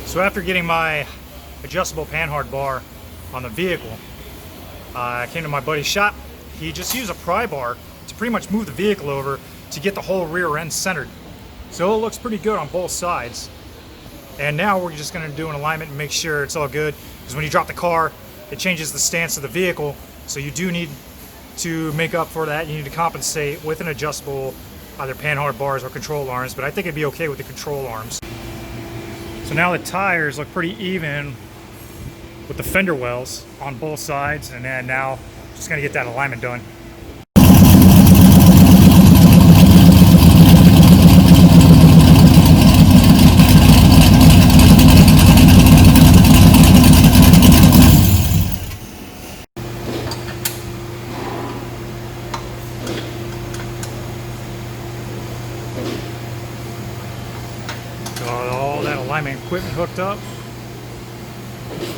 So after getting my adjustable panhard bar on the vehicle, I came to my buddy's shop. He just used a pry bar to pretty much move the vehicle over to get the whole rear end centered. So it looks pretty good on both sides. And now we're just going to do an alignment and make sure it's all good, because when you drop the car, it changes the stance of the vehicle. So you do need to make up for that. You need to compensate with an adjustable either panhard bars or control arms, but I think it'd be okay with the control arms. So now the tires look pretty even with the fender wells on both sides, and then now just gonna get that alignment done. Got all that alignment equipment hooked up.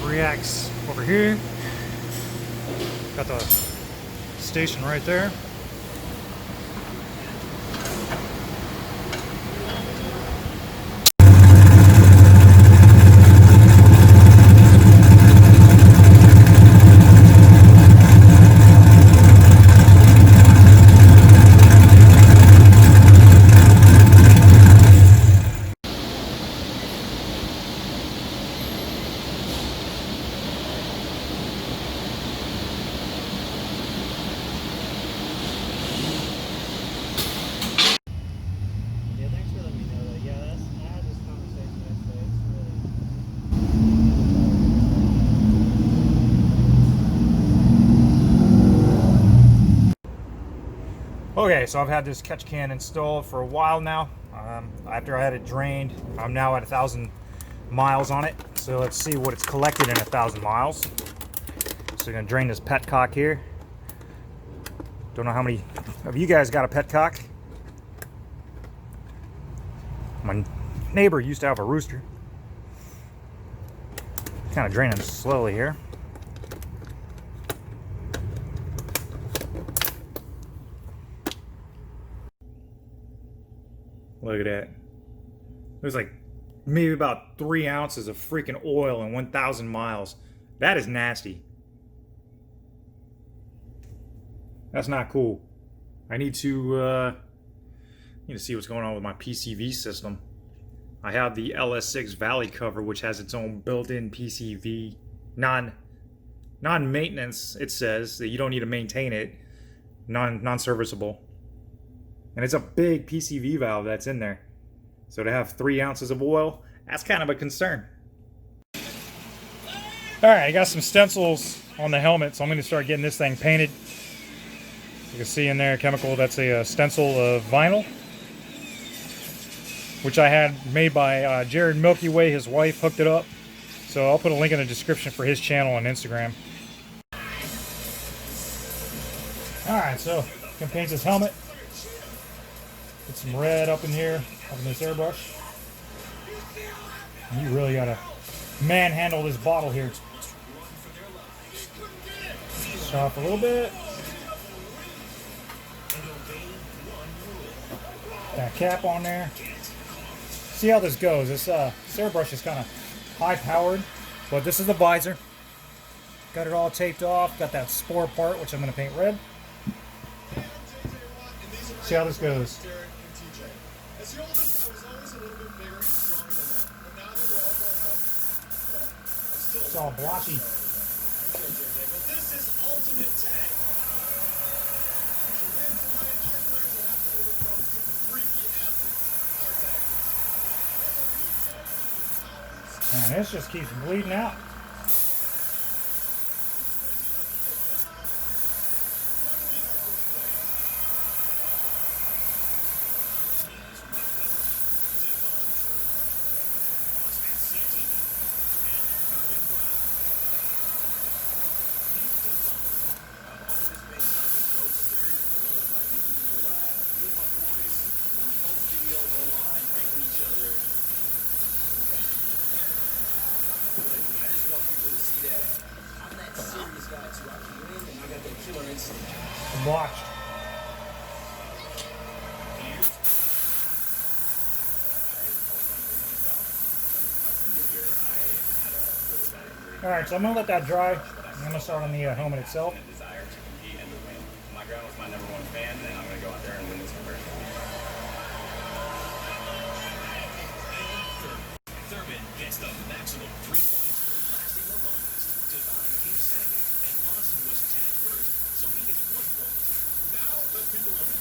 Reacts over here. Got the station right there. Okay, so I've had this catch can installed for a while now. After I had it drained, I'm now at 1,000 miles on it. So let's see what it's collected in 1,000 miles. So we're gonna drain this petcock here. Don't know how many of you guys got a petcock. My neighbor used to have a rooster. Kind of draining slowly here. Look at that. There's like maybe about 3 ounces of freaking oil in 1,000 miles. That is nasty. That's not cool. I need to see what's going on with my PCV system. I have the LS6 Valley cover, which has its own built-in PCV non-maintenance. It says that you don't need to maintain it, non-serviceable. And it's a big PCV valve that's in there. So to have 3 ounces of oil, that's kind of a concern. Alright, I got some stencils on the helmet, so I'm going to start getting this thing painted. You can see in there, chemical, that's a stencil of vinyl, which I had made by Jared Milky Way. His wife hooked it up. So I'll put a link in the description for his channel on Instagram. Alright, so I'm going to paint this helmet. Put some red up in here, up in this airbrush. And you really gotta manhandle this bottle here. Stop a little bit. That cap on there. See how this goes. This airbrush is kind of high powered, but this is the visor. Got it all taped off. Got that spore part, which I'm gonna paint red. See how this goes. It's all blotchy. And this just keeps bleeding out. Watched. All right, so I'm gonna let that dry. I'm gonna start on the helmet itself. My ground was my #1 fan, and I'm gonna go out there and win this conversion. Thurman gets the maximum 3 points for lasting the longest. Devon came second, and Austin was tagged first, so he gets 1 point. Now let's pick the women.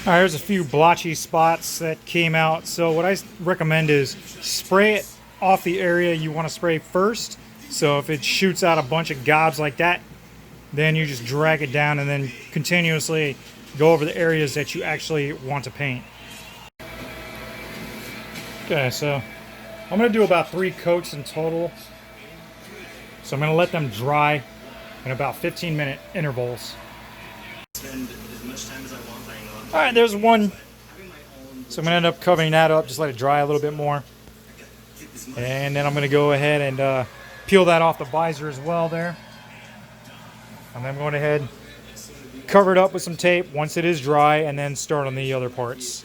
All right, there's a few blotchy spots that came out. So what I recommend is spray it off the area you want to spray first. So if it shoots out a bunch of gobs like that, then you just drag it down and then continuously go over the areas that you actually want to paint. Okay, so I'm going to do about 3 coats in total. So I'm going to let them dry in about 15-minute intervals. Spend as much time as I want laying on. All right, there's one. So I'm going to end up covering that up, just let it dry a little bit more. And then I'm going to go ahead and peel that off the visor as well there. And then I'm going ahead, cover it up with some tape once it is dry, and then start on the other parts.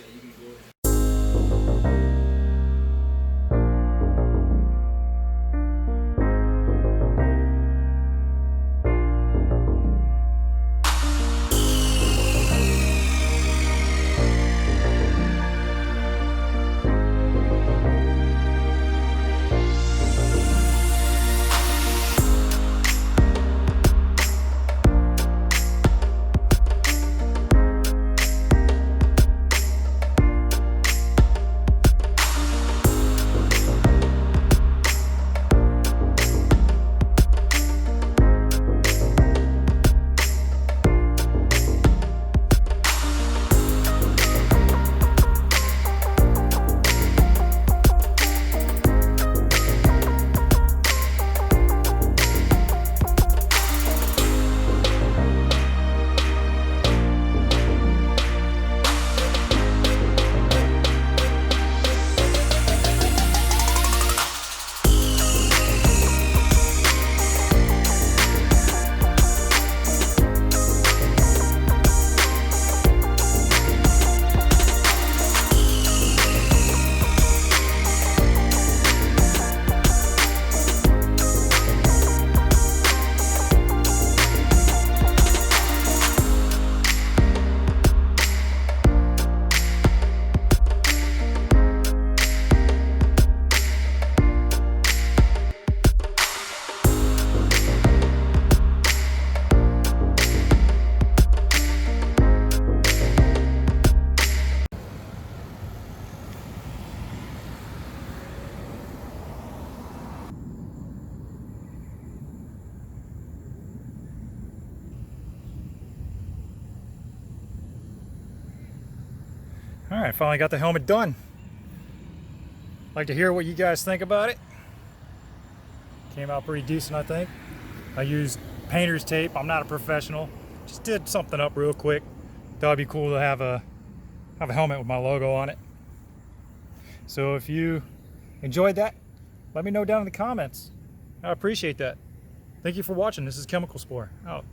All right, finally got the helmet done. Like to hear what you guys think about it. Came out pretty decent, I think. I used painter's tape. I'm not a professional. Just did something up real quick. Thought it'd be cool to have a helmet with my logo on it. So if you enjoyed that, let me know down in the comments. I appreciate that. Thank you for watching. This is Chemical Spore. Out.